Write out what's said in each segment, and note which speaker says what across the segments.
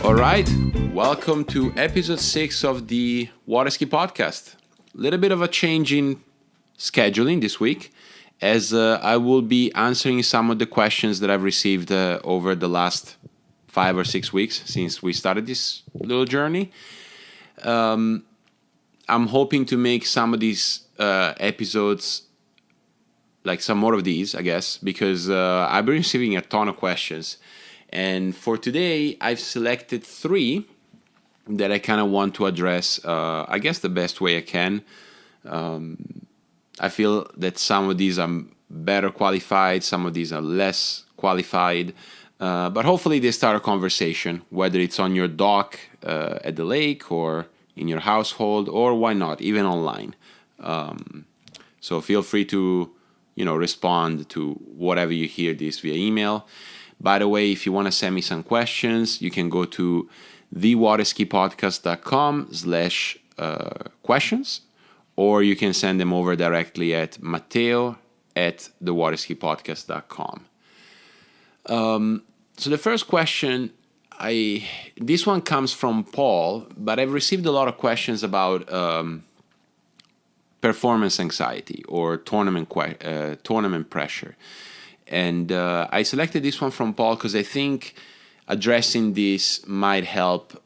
Speaker 1: All right, welcome to episode 6 of the Water Ski Podcast. A little bit of a change in scheduling this week, as I will be answering some of the questions that I've received over the last 5 or 6 weeks since we started this little journey. I'm hoping to make some of these episodes, like some more of these, I guess, because I've been receiving a ton of questions. And for today, I've selected 3 that I kind of want to address, I guess, the best way I can. I feel that some of these are better qualified, some of these are less qualified, but hopefully they start a conversation, whether it's on your dock at the lake or in your household, or why not, even online. So feel free to, respond to whatever you hear this via email. By the way, if you want to send me some questions, you can go to thewaterskipodcast.com/questions, or you can send them over directly at Matteo@thewaterskipodcast.com. So the first question, this one comes from Paul, but I've received a lot of questions about performance anxiety or tournament pressure. And I selected this one from Paul because I think addressing this might help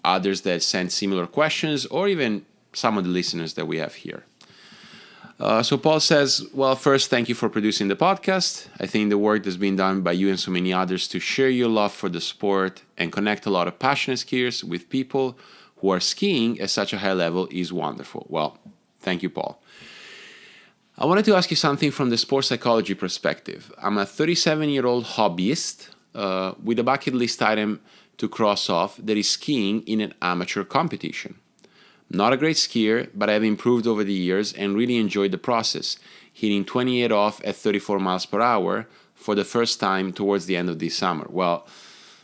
Speaker 1: others that send similar questions, or even some of the listeners that we have here. So Paul says, well, first, thank you for producing the podcast. I think the work that's been done by you and so many others to share your love for the sport and connect a lot of passionate skiers with people who are skiing at such a high level is wonderful. Well, thank you, Paul. I wanted to ask you something from the sports psychology perspective. I'm a 37-year-old hobbyist with a bucket list item to cross off that is skiing in an amateur competition. Not a great skier, but I've improved over the years and really enjoyed the process, hitting 28 off at 34 miles per hour for the first time towards the end of this summer. Well,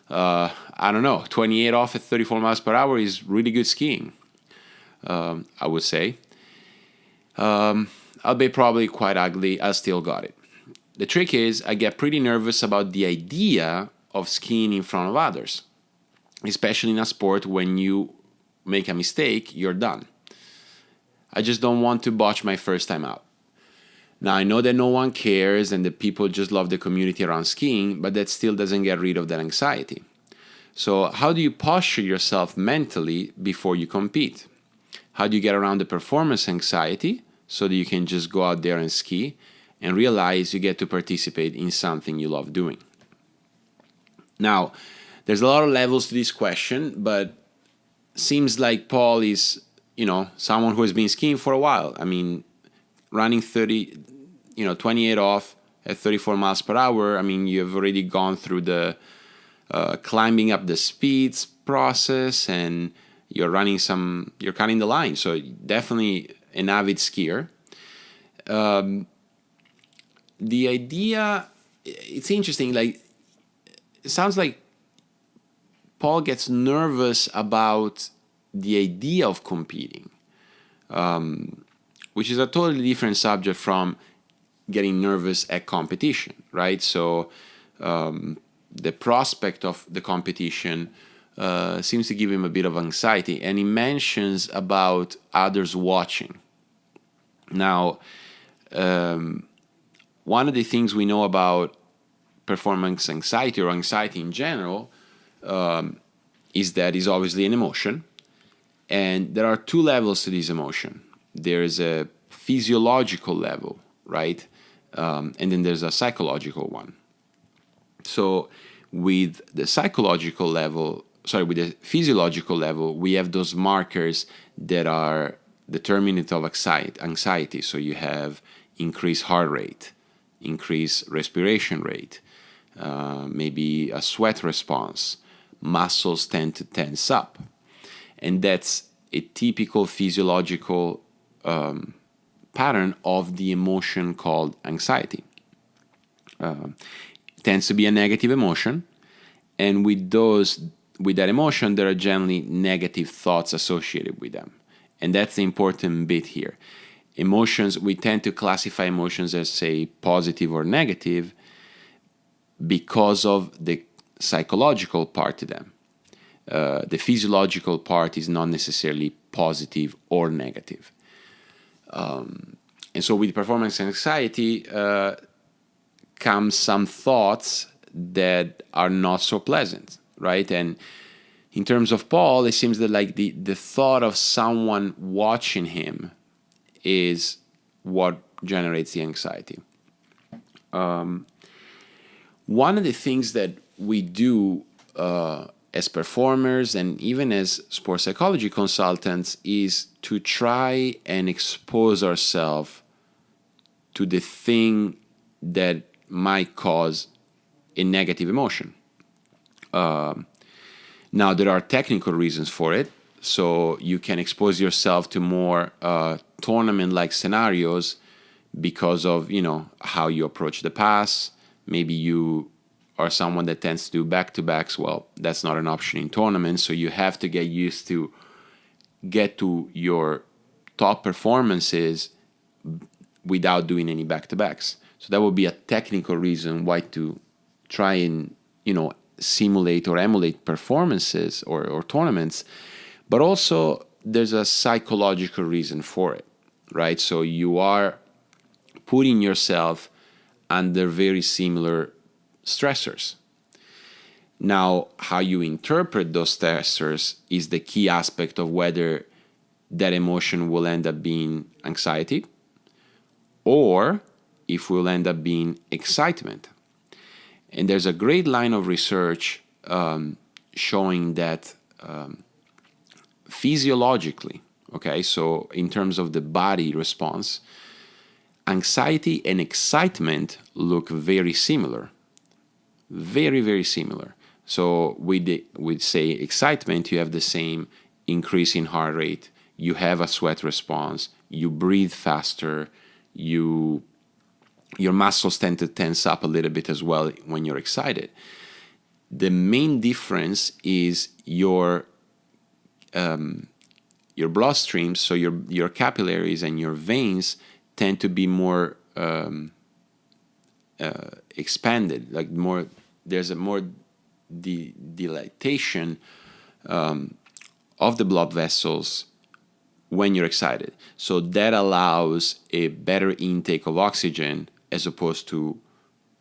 Speaker 1: I don't know, 28 off at 34 miles per hour is really good skiing, I would say. I'll be probably quite ugly, I still got it. The trick is I get pretty nervous about the idea of skiing in front of others, especially in a sport when you make a mistake, you're done. I just don't want to botch my first time out. Now, I know that no one cares and that people just love the community around skiing, but that still doesn't get rid of that anxiety. So how do you posture yourself mentally before you compete? How do you get around the performance anxiety so that you can just go out there and ski and realize you get to participate in something you love doing? Now, there's a lot of levels to this question, but seems like Paul is, someone who has been skiing for a while. I mean, running 28 off at 34 miles per hour, I mean, you've already gone through the climbing up the speeds process, and you're cutting the line. So definitely an avid skier. The idea, it's interesting, it sounds like Paul gets nervous about the idea of competing, which is a totally different subject from getting nervous at competition, right? So the prospect of the competition seems to give him a bit of anxiety, and he mentions about others watching. Now, one of the things we know about performance anxiety or anxiety in general is that it's obviously an emotion, and there are 2 levels to this emotion. There's a physiological level, right? And then there's a psychological one. So with the physiological level, we have those markers that are determinant of anxiety. So you have increased heart rate, increased respiration rate, maybe a sweat response, muscles tend to tense up. And that's a typical physiological pattern of the emotion called anxiety. tends to be a negative emotion, and with that emotion, there are generally negative thoughts associated with them, and that's the important bit here. Emotions, we tend to classify emotions as, say, positive or negative because of the psychological part to them. The physiological part is not necessarily positive or negative. And so with performance anxiety comes some thoughts that are not so pleasant, right? And in terms of Paul, it seems that like the thought of someone watching him is what generates the anxiety. One of the things that we do as performers and even as sports psychology consultants is to try and expose ourselves to the thing that might cause a negative emotion. Now, there are technical reasons for it. So you can expose yourself to more tournament-like scenarios because of, how you approach the pass. Maybe you are someone that tends to do back-to-backs. Well, that's not an option in tournaments, so you have to get used to get to your top performances without doing any back-to-backs. So that would be a technical reason why to try and, simulate or emulate performances or tournaments. But also there's a psychological reason for it, right? So you are putting yourself under very similar stressors. Now, how you interpret those stressors is the key aspect of whether that emotion will end up being anxiety or if will end up being excitement. And there's a great line of research showing that physiologically, okay, so in terms of the body response, anxiety and excitement look very similar. Very, very similar. So with say excitement, you have the same increase in heart rate, you have a sweat response, you breathe faster, your muscles tend to tense up a little bit as well when you're excited. The main difference is your bloodstream, so your capillaries and your veins tend to be more expanded, like more. There's a more dilatation of the blood vessels when you're excited. So that allows a better intake of oxygen as opposed to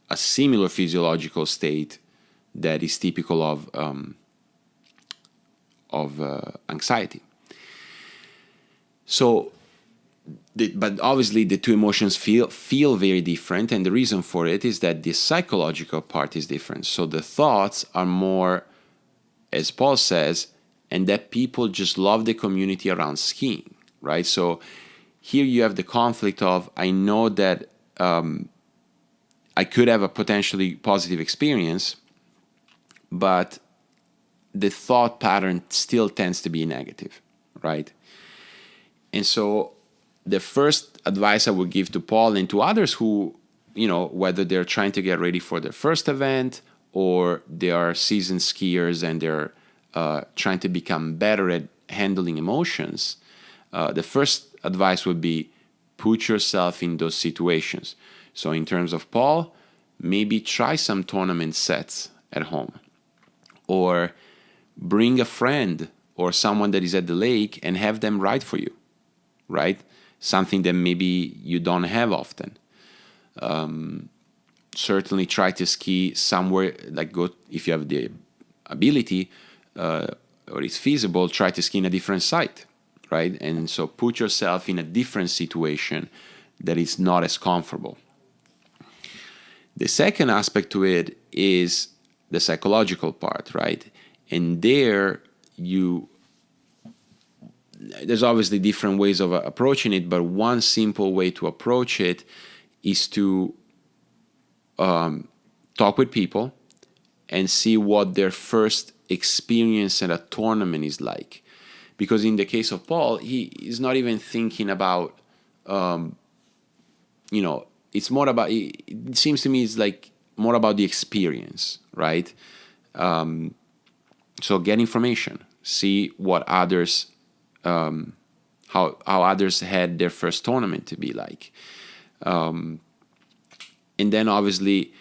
Speaker 1: a similar physiological state that is typical of anxiety. So, but obviously the two emotions feel very different, and the reason for it is that the psychological part is different. So the thoughts are more, as Paul says, and that people just love the community around skiing, right? So here you have the conflict of, I know that I could have a potentially positive experience, but the thought pattern still tends to be negative, right? And so the first advice I would give to Paul and to others who, whether they're trying to get ready for their first event or they are seasoned skiers and they're trying to become better at handling emotions, the first advice would be put yourself in those situations. So in terms of Paul, maybe try some tournament sets at home, or bring a friend or someone that is at the lake and have them ride for you, right? Something that maybe you don't have often. Certainly try to ski somewhere, like go, if you have the ability or it's feasible, try to ski in a different site, right? And so put yourself in a different situation that is not as comfortable. The second aspect to it is the psychological part, right? And there's obviously different ways of approaching it, but one simple way to approach it is to talk with people and see what their first experience at a tournament is like. Because in the case of Paul, he is not even thinking about, it's more about, it seems to me it's like more about the experience, right? So get information, see what others, how others had their first tournament to be like, and then obviously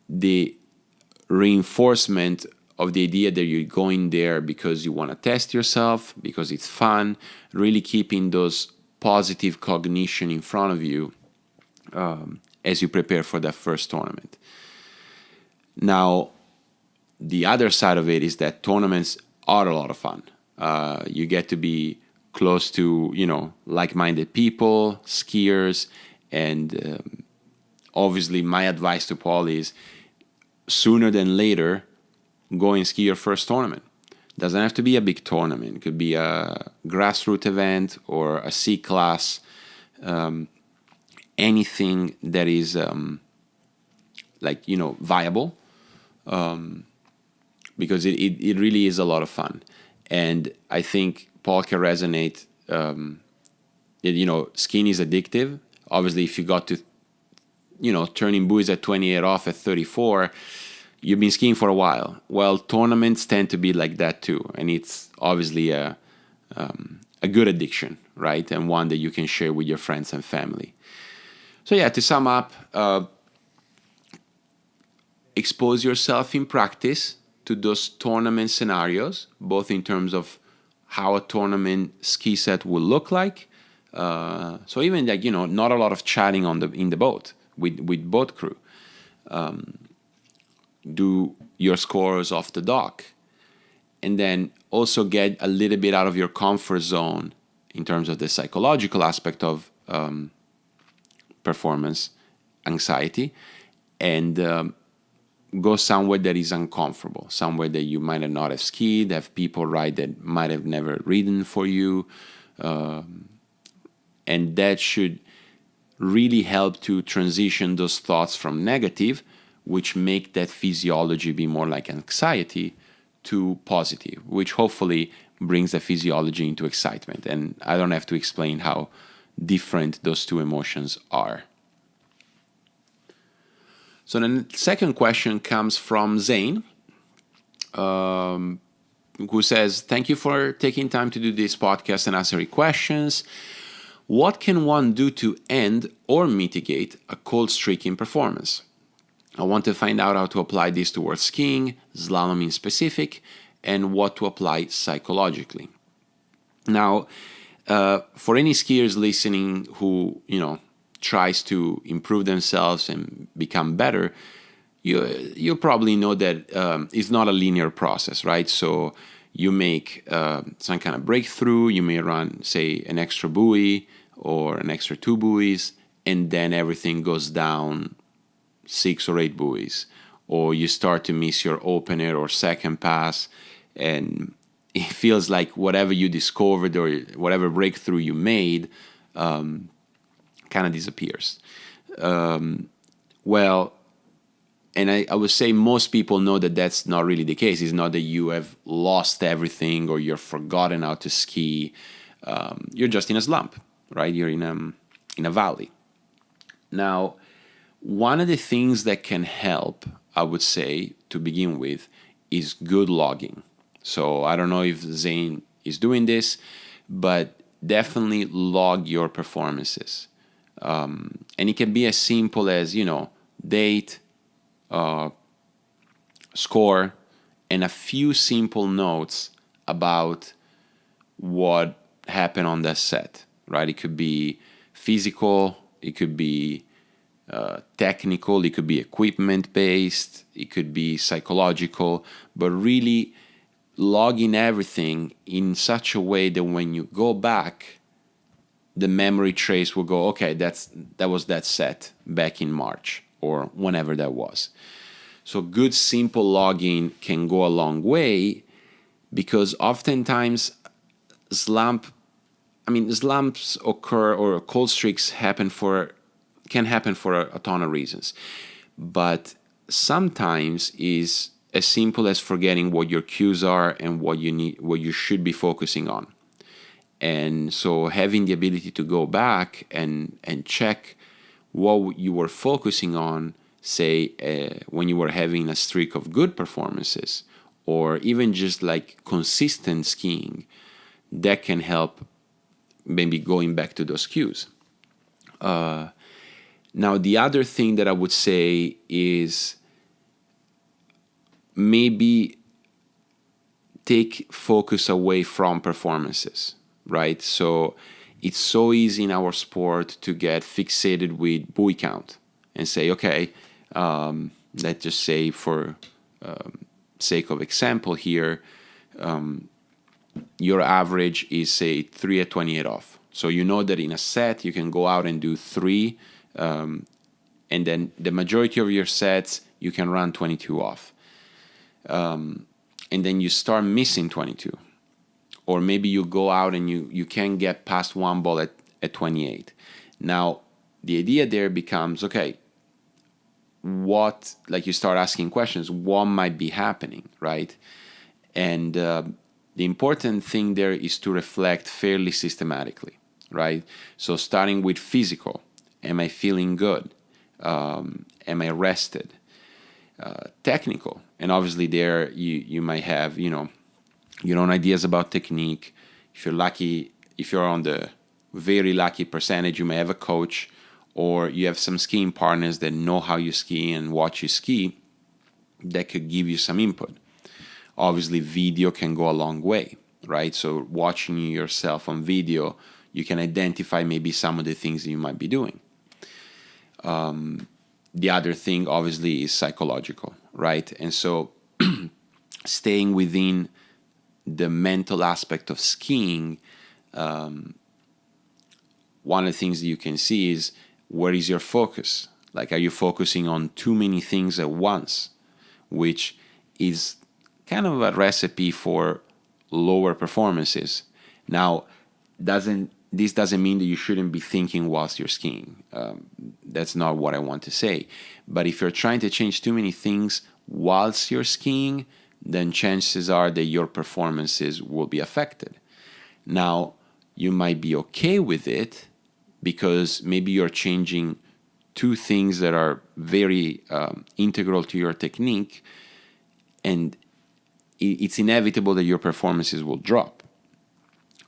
Speaker 1: the reinforcement of the idea that you're going there because you want to test yourself, because it's fun, really keeping those positive cognition in front of you as you prepare for that first tournament. Now, the other side of it is that tournaments are a lot of fun. You get to be close to, like-minded people, skiers, and obviously my advice to Paul is sooner than later, go and ski your first tournament. Doesn't have to be a big tournament. It could be a grassroots event or a C class, anything that is viable, because it really is a lot of fun. And I think Paul can resonate. Skiing is addictive. Obviously, if you got to, turning buoys at 28 off at 34, you've been skiing for a while. Well, tournaments tend to be like that too, and it's obviously a good addiction, right? And one that you can share with your friends and family. So yeah, to sum up, expose yourself in practice to those tournament scenarios, both in terms of how a tournament ski set will look like. So even not a lot of chatting in the boat with boat crew. Do your scores off the dock, and then also get a little bit out of your comfort zone in terms of the psychological aspect of performance anxiety, and go somewhere that is uncomfortable, somewhere that you might have not have skied, have people ride that might have never ridden for you, and that should really help to transition those thoughts from negative, which make that physiology be more like anxiety, to positive, which hopefully brings the physiology into excitement. And I don't have to explain how different those two emotions are. So the second question comes from Zane, who says, thank you for taking time to do this podcast and answering questions. What can one do to end or mitigate a cold streak in performance? I want to find out how to apply this towards skiing, slalom in specific, and what to apply psychologically. Now, for any skiers listening who, tries to improve themselves and become better, you probably know that it's not a linear process, right? So you make some kind of breakthrough, you may run, say, an extra buoy or an extra 2 buoys, and then everything goes down 6 or 8 buoys, or you start to miss your opener or second pass, and it feels like whatever you discovered or whatever breakthrough you made kind of disappears. Well, and I would say most people know that that's not really the case. It's not that you have lost everything or you're forgotten how to ski. You're just in a slump, right? You're in a valley. Now, one of the things that can help, I would say, to begin with, is good logging. So I don't know if Zane is doing this, but definitely log your performances. And it can be as simple as, date, score, and a few simple notes about what happened on that set, right? It could be physical, it could be technical, it could be equipment based, it could be psychological, but really logging everything in such a way that when you go back, the memory trace will go, okay, that was that set back in March or whenever that was. So good simple logging can go a long way, because oftentimes slumps occur, or cold streaks can happen for a ton of reasons. But sometimes is as simple as forgetting what your cues are and what you should be focusing on. And so having the ability to go back and check what you were focusing on say, when you were having a streak of good performances, or even just like consistent skiing, that can help maybe going back to those cues. Now, the other thing that I would say is maybe take focus away from performances, right? So it's so easy in our sport to get fixated with buoy count and say, okay, let's just say for sake of example here, your average is, say, 3 at 28 off. So you know that in a set you can go out and do 3, and then the majority of your sets you can run 22 off. And then you start missing 22. Or maybe you go out and you can't get past one ball at 28. Now, the idea there becomes, okay, what, like you start asking questions, what might be happening, right? And the important thing there is to reflect fairly systematically, right? So starting with physical, am I feeling good? Am I rested? Technical, and obviously there you might have your own ideas about technique. If you're lucky, if you're on the very lucky percentage, you may have a coach, or you have some skiing partners that know how you ski and watch you ski that could give you some input. Obviously video can go a long way, right? So watching yourself on video, you can identify maybe some of the things that you might be doing. The other thing, obviously, is psychological, right? And so staying within the mental aspect of skiing, one of the things that you can see is, where is your focus? Like, are you focusing on too many things at once, which is kind of a recipe for lower performances. Now, this doesn't mean that you shouldn't be thinking whilst you're skiing. That's not what I want to say. But if you're trying to change too many things whilst you're skiing, then chances are that your performances will be affected. Now, you might be okay with it because maybe you're changing two things that are very integral to your technique, and it's inevitable that your performances will drop.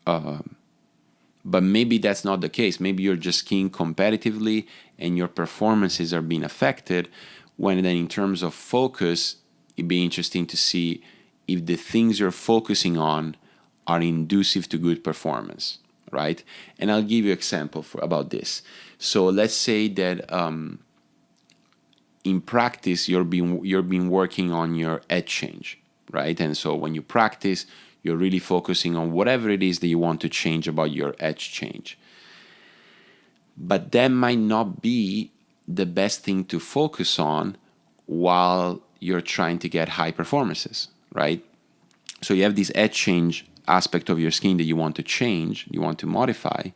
Speaker 1: But maybe that's not the case. Maybe you're just skiing competitively and your performances are being affected, when then in terms of focus, it'd be interesting to see if the things you're focusing on are inducive to good performance, right? And I'll give you an example about this. So let's say that in practice, you're been working on your edge change, right? And so when you practice, you're really focusing on whatever it is that you want to change about your edge change. But that might not be the best thing to focus on while you're trying to get high performances, right? So you have this edge change aspect of your skiing that you want to change, you want to modify,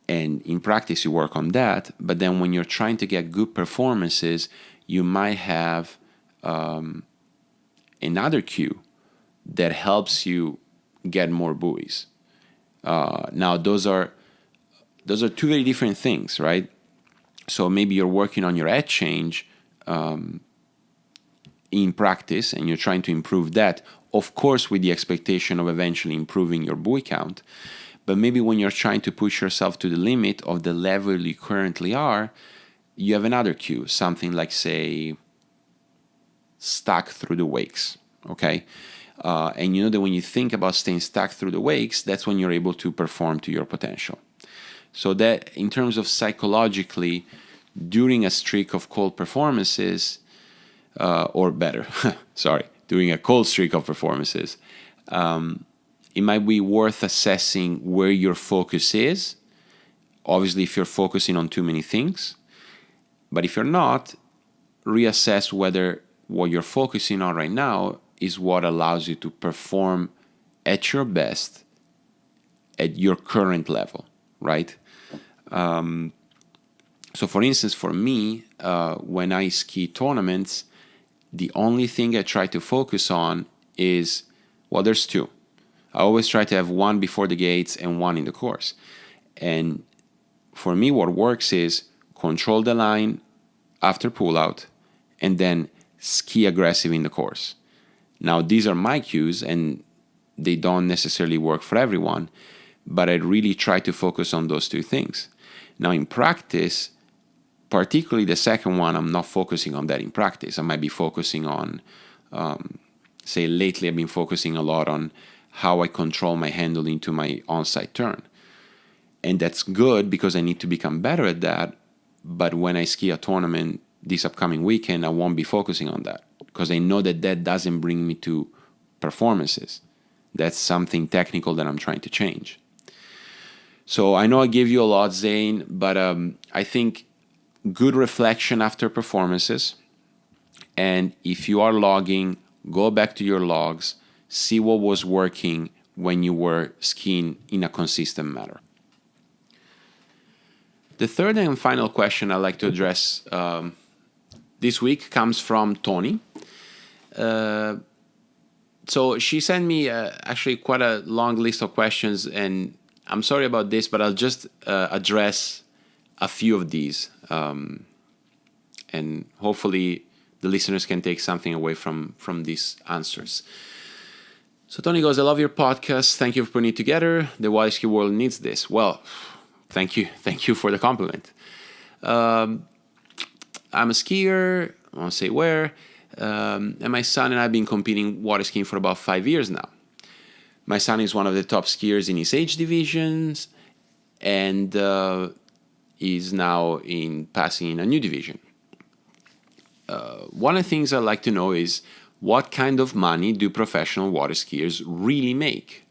Speaker 1: and in practice you work on that. But then when you're trying to get good performances, you might have another cue that helps you get more buoys. Now those are two very different things, right? So maybe you're working on your edge change in practice and you're trying to improve that, of course with the expectation of eventually improving your buoy count. But maybe when you're trying to push yourself to the limit of the level you currently are, you have another cue, something like, say, stuck through the wakes, okay? And you know that when you think about staying stuck through the wakes, that's when you're able to perform to your potential. So that in terms of psychologically, during a streak of cold performances, or better, sorry, during a cold streak of performances, it might be worth assessing where your focus is. Obviously, if you're focusing on too many things, but if you're not, reassess whether what you're focusing on right now is what allows you to perform at your best at your current level, right? So for instance, for me, when I ski tournaments, the only thing I try to focus on is, well, there's two. I always try to have one before the gates and one in the course. And for me, what works is control the line, after pull out, and then ski aggressive in the course. Now, these are my cues, and they don't necessarily work for everyone, but I really try to focus on those two things. Now, in practice, particularly the second one, I'm not focusing on that in practice. I might be focusing on, say, lately I've been focusing a lot on how I control my handle into my onside turn. And that's good because I need to become better at that. But when I ski a tournament this upcoming weekend, I won't be focusing on that because I know that that doesn't bring me to performances. That's something technical that I'm trying to change. So I know I gave you a lot, Zane, but I think good reflection after performances. And if you are logging, go back to your logs, see what was working when you were skiing in a consistent manner. The third and final question I'd like to address this week comes from Tony. So she sent me actually quite a long list of questions, and I'm sorry about this, but I'll just address a few of these. And hopefully the listeners can take something away from these answers. So Tony goes, I love your podcast. Thank you for putting it together. The water ski world needs this. Well, thank you. Thank you for the compliment. I'm a skier. I won't say where. And my son and I have been competing water skiing for about 5 years now. My son is one of the top skiers in his age divisions and is now passing in a new division. One of the things I'd like to know is what kind of money do professional water skiers really make?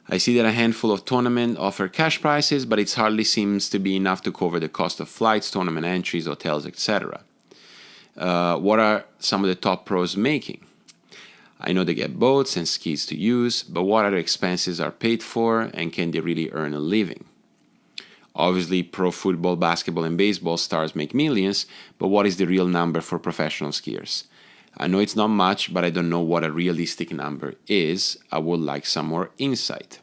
Speaker 1: I see that a handful of tournaments offer cash prizes, but it hardly seems to be enough to cover the cost of flights, tournament entries, hotels, etc. What are some of the top pros making? I know they get boats and skis to use, but what other expenses are paid for, and can they really earn a living? Obviously, pro football, basketball, and baseball stars make millions, but what is the real number for professional skiers? I know it's not much, but I don't know what a realistic number is. I would like some more insight.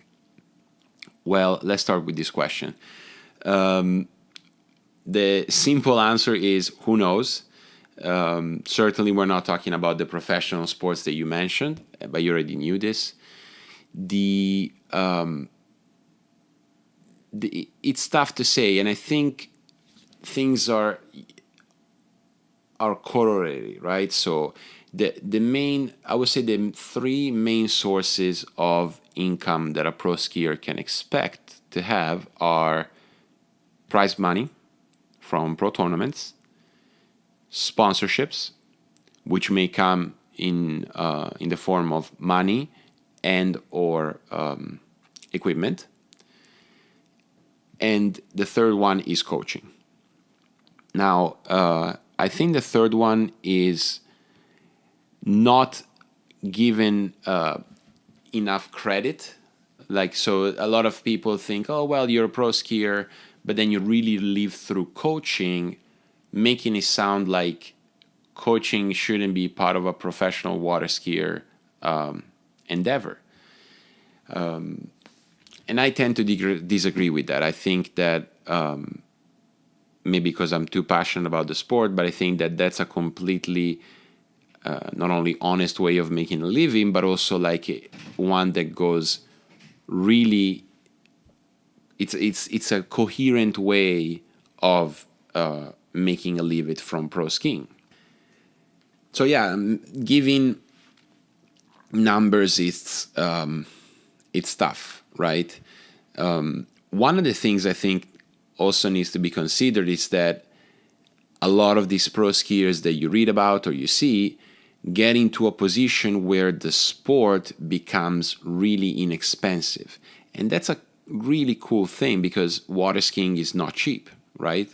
Speaker 1: Well, let's start with this question. The simple answer is who knows? Certainly, we're not talking about the professional sports that you mentioned, but you already knew this. It's tough to say, and I think things are corollary, right? So the main, I would say the three main sources of income that a pro skier can expect to have are prize money from pro tournaments, sponsorships, which may come in the form of money and or equipment, and the third one is coaching. Now, I think the third one is not given enough credit. Like, so a lot of people think, oh, well, you're a pro skier, but then you really live through coaching, making it sound like coaching shouldn't be part of a professional water skier endeavor. And I tend to disagree with that. I think that maybe because I'm too passionate about the sport, but I think that that's a completely not only honest way of making a living, but also like one that goes really. It's a coherent way of making a living from pro skiing. So yeah, giving numbers it's tough, right? One of the things I think also needs to be considered is that a lot of these pro skiers that you read about or you see get into a position where the sport becomes really inexpensive. And that's a really cool thing because water skiing is not cheap, right?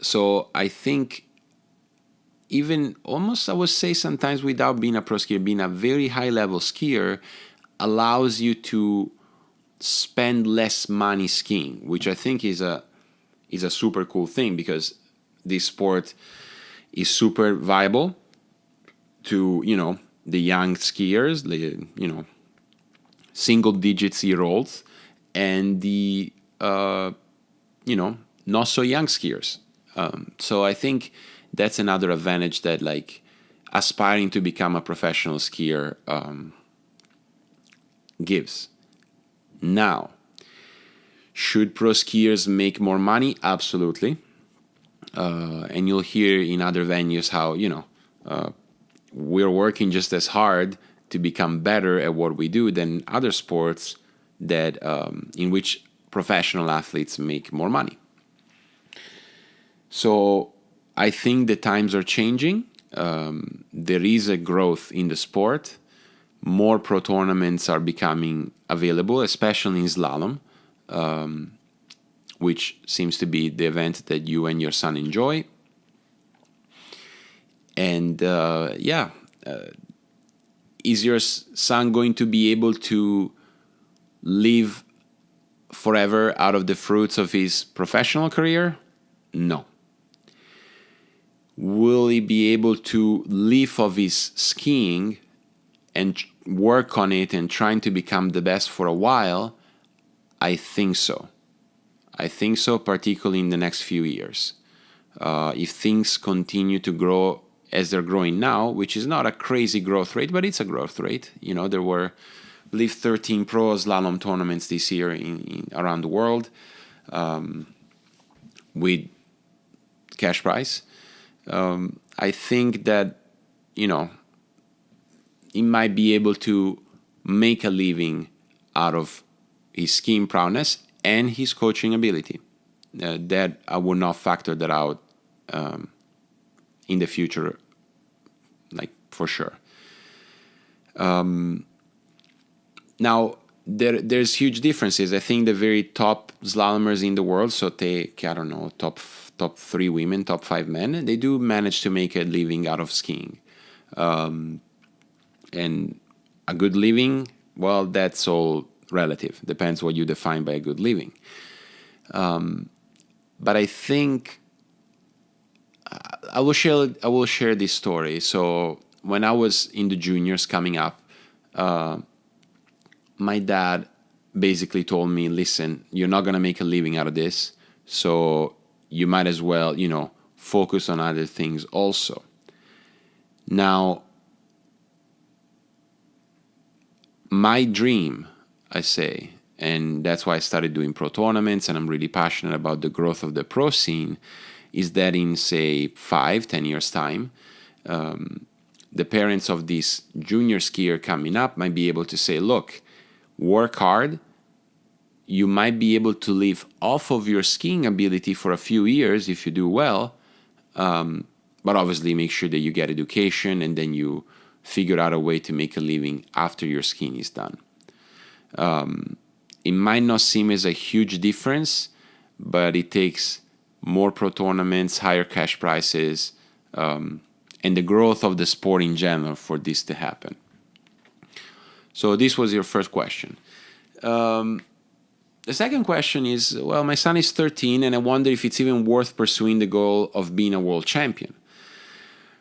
Speaker 1: So I think even almost I would say sometimes without being a pro skier, being a very high level skier allows you to spend less money skiing, which I think is a super cool thing because this sport is super viable to, the young skiers, the, single digits year olds and the, not so young skiers. So I think that's another advantage that like aspiring to become a professional skier gives. Now, should pro skiers make more money? Absolutely. And you'll hear in other venues how, we're working just as hard to become better at what we do than other sports that in which professional athletes make more money. So I think the times are changing. There is a growth in the sport. More pro tournaments are becoming available, especially in slalom, which seems to be the event that you and your son enjoy. And is your son going to be able to live forever out of the fruits of his professional career? No. Will he be able to live of his skiing and work on it and trying to become the best for a while? I think so. I think so, particularly in the next few years. If things continue to grow as they're growing now, which is not a crazy growth rate, but it's a growth rate. There were, I believe, 13 pro slalom tournaments this year in around the world with cash prize. I think that, he might be able to make a living out of his skiing prowess and his coaching ability. That I would not factor that out in the future, like for sure. Now, there's huge differences. I think the very top slalomers in the world, so take, I don't know, top 3 women, top 5 men, they do manage to make a living out of skiing. And a good living, well, that's all relative. Depends what you define by a good living. But I think I will share this story. So when I was in the juniors coming up, my dad basically told me, listen, you're not going to make a living out of this, so you might as well, focus on other things also. Now, my dream, I say, and that's why I started doing pro tournaments, and I'm really passionate about the growth of the pro scene, is that in, say, 5-10 years' time, the parents of this junior skier coming up might be able to say, look, work hard. You might be able to live off of your skiing ability for a few years if you do well, but obviously make sure that you get education and then you figure out a way to make a living after your skiing is done. It might not seem as a huge difference, but it takes more pro tournaments, higher cash prices, and the growth of the sport in general for this to happen. So this was your first question. The second question is, well, my son is 13 and I wonder if it's even worth pursuing the goal of being a world champion.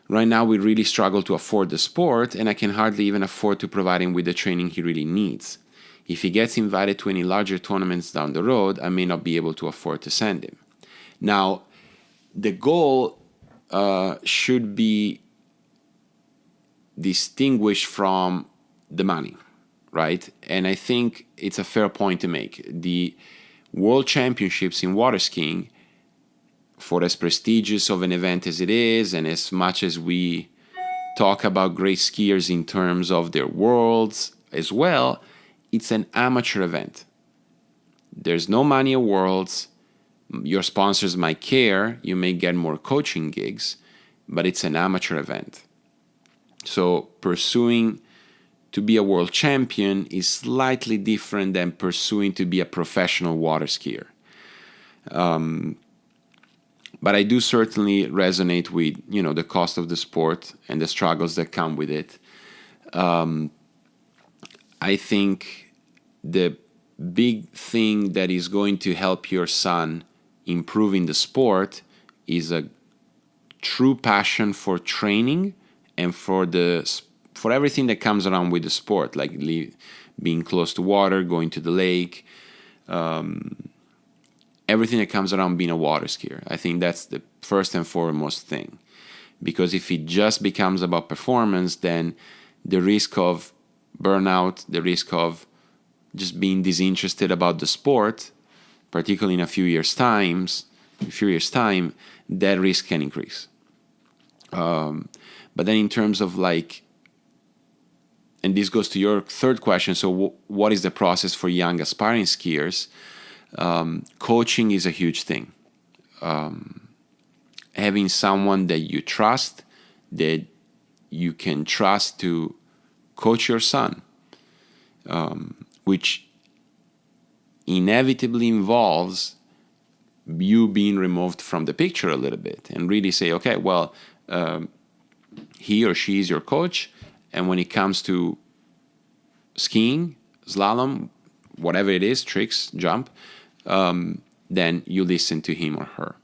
Speaker 1: Right now, we really struggle to afford the sport, and I can hardly even afford to provide him with the training he really needs. If he gets invited to any larger tournaments down the road, I may not be able to afford to send him. Now, the goal should be distinguished from the money, right? And I think it's a fair point to make. The World Championships in water skiing, for as prestigious of an event as it is, and as much as we talk about great skiers in terms of their worlds as well, it's an amateur event. There's no money at Worlds. Your sponsors might care. You may get more coaching gigs, but it's an amateur event. So pursuing to be a world champion is slightly different than pursuing to be a professional water skier. But I do certainly resonate with, the cost of the sport and the struggles that come with it. I think the big thing that is going to help your son improve in the sport is a true passion for training and for everything that comes around with the sport, like being close to water, going to the lake, everything that comes around being a water skier. I think that's the first and foremost thing. Because if it just becomes about performance, then the risk of burnout, the risk of just being disinterested about the sport, particularly in a few years' time, that risk can increase. But then in terms of like, and this goes to your third question, so what is the process for young aspiring skiers? Coaching is a huge thing. Having someone that you trust, that you can trust to coach your son, which inevitably involves you being removed from the picture a little bit and really say, okay, well, he or she is your coach, and when it comes to skiing, slalom, whatever it is, tricks, jump, then you listen to him or her.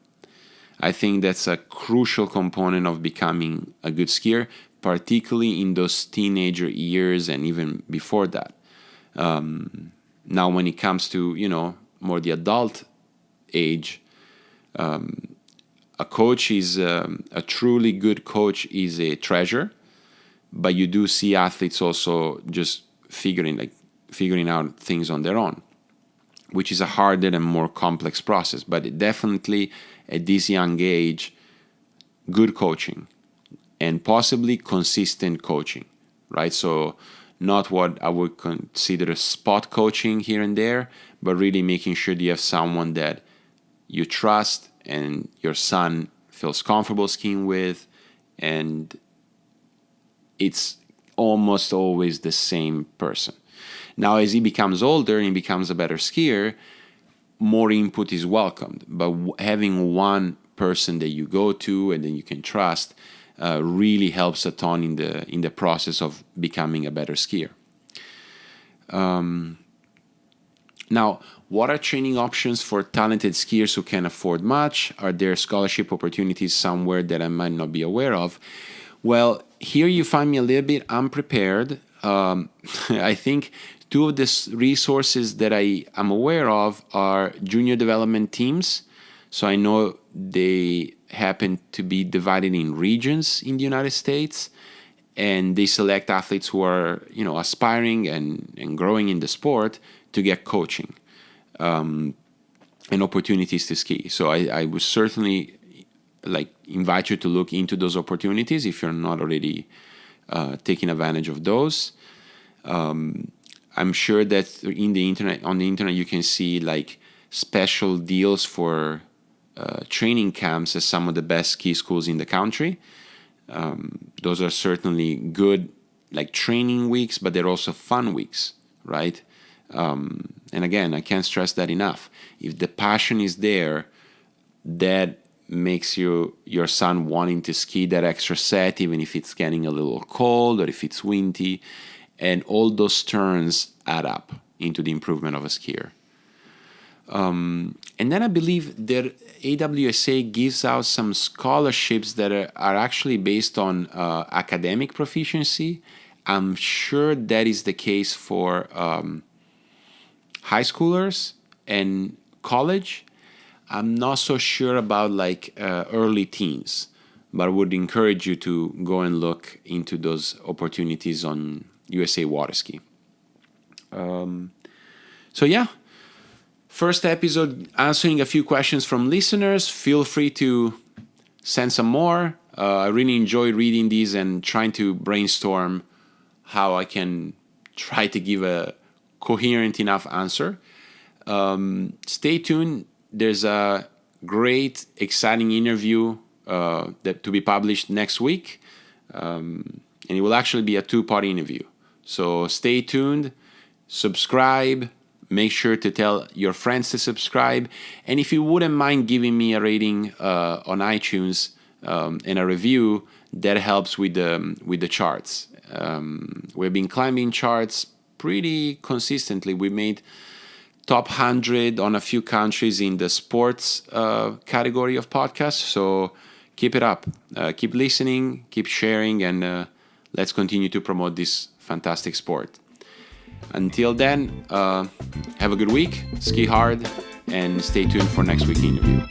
Speaker 1: I think that's a crucial component of becoming a good skier, particularly in those teenager years and even before that. Now, when it comes to, more the adult age, a coach is a truly good coach is a treasure, but you do see athletes also just figuring out things on their own, which is a harder and more complex process. But it definitely, at this young age, good coaching and possibly consistent coaching, right? So not what I would consider spot coaching here and there, but really making sure that you have someone that you trust and your son feels comfortable skiing with, and it's almost always the same person. Now, as he becomes older and he becomes a better skier, more input is welcomed. But having one person that you go to and then you can trust really helps a ton in the process of becoming a better skier. Now, what are training options for talented skiers who can afford much? Are there scholarship opportunities somewhere that I might not be aware of? Well, here you find me a little bit unprepared. I think two of the resources that I am aware of are junior development teams. So I know they happen to be divided in regions in the United States, and they select athletes who are, aspiring and growing in the sport to get coaching and opportunities to ski. So I would certainly invite you to look into those opportunities if you're not already taking advantage of those. I'm sure that on the internet you can see special deals for training camps at some of the best ski schools in the country. Those are certainly good training weeks, but they're also fun weeks, right? And again, I can't stress that enough. If the passion is there, that makes your son wanting to ski that extra set, even if it's getting a little cold or if it's windy, and all those turns add up into the improvement of a skier. And then I believe that AWSA gives out some scholarships that are actually based on academic proficiency. I'm sure that is the case for high schoolers and college. I'm not so sure about early teens, but I would encourage you to go and look into those opportunities on USA Waterski. So yeah, first episode answering a few questions from listeners. Feel free to send some more. I really enjoy reading these and trying to brainstorm how I can try to give a coherent enough answer. Stay tuned. There's a great, exciting interview that to be published next week, and it will actually be a two-part interview. So stay tuned, subscribe, make sure to tell your friends to subscribe, and if you wouldn't mind giving me a rating on iTunes and a review, that helps with the charts. We've been climbing charts pretty consistently. We made top 100 on a few countries in the sports category of podcasts. So keep it up. Keep listening, keep sharing, and let's continue to promote this fantastic sport. Until then, have a good week, ski hard, and stay tuned for next week's interview.